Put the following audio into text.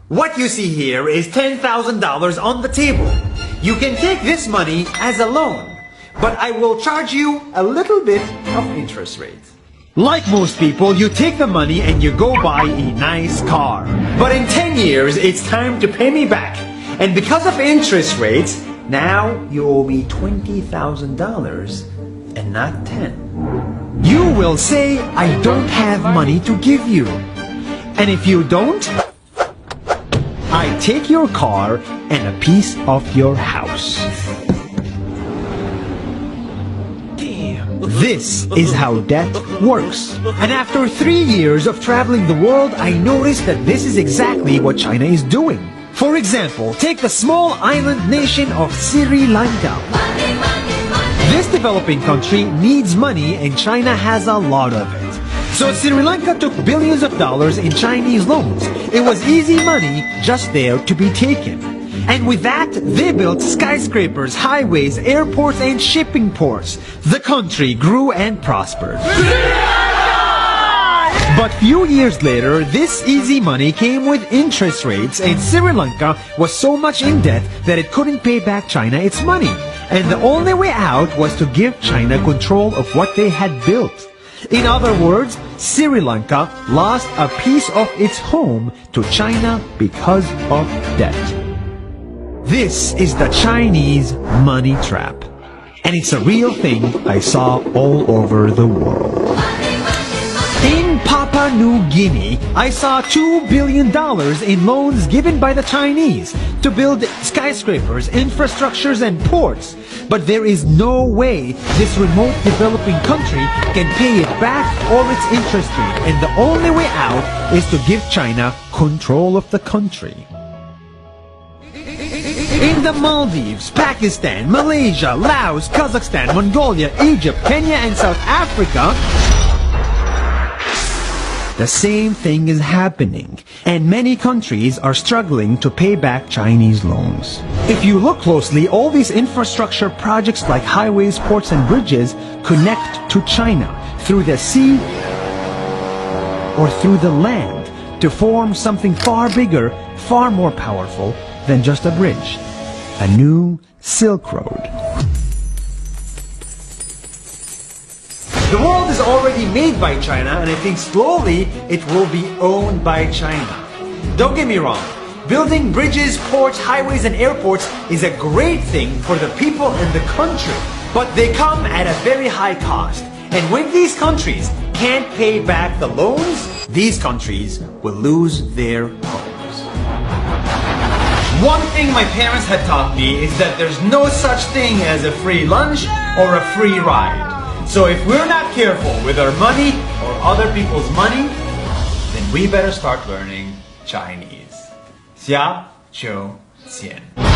What you see here is $10,000 on the table. You can take this money as a loan, but I will charge you a little bit of interest rate. Like most people, you take the money and you go buy a nice car. But in 10 years, it's time to pay me back. And because of interest rates, now you owe me $20,000 and not 10. You will say, I don't have money to give you. And if you don't, I take your car and a piece of your house. This is how debt works. And after 3 years of traveling the world, I noticed that this is exactly what China is doing. For example, take the small island nation of Sri Lanka. This developing country needs money and China has a lot of it. So Sri Lanka took billions of dollars in Chinese loans. It was easy money just there to be taken. And with that, they built skyscrapers, highways, airports, and shipping ports. The country grew and prospered. But few years later, this easy money came with interest rates, and Sri Lanka was so much in debt that it couldn't pay back China its money. And the only way out was to give China control of what they had built. In other words, Sri Lanka lost a piece of its home to China because of debt. This is the Chinese money trap. And it's a real thing I saw all over the world. In Papua New Guinea, I saw $2 billion in loans given by the Chinese to build skyscrapers, infrastructures, and ports. But there is no way this remote developing country can pay it back or its interest rate, and the only way out is to give China control of the country. In the Maldives, Pakistan, Malaysia, Laos, Kazakhstan, Mongolia, Egypt, Kenya, and South Africa, the same thing is happening, and many countries are struggling to pay back Chinese loans. If you look closely, all these infrastructure projects like highways, ports, and bridges connect to China through the sea or through the land to form something far bigger, far more powerful than just a bridge, a new Silk Road. The world is already made by China, and I think slowly it will be owned by China. Don't get me wrong, building bridges, ports, highways, and airports is a great thing for the people and the country, but they come at a very high cost. And when these countries can't pay back the loans, these countries will lose their homes. One thing my parents had taught me is that there's no such thing as a free lunch or a free ride. So if we're not careful with our money or other people's money, then we better start learning Chinese. 下周见。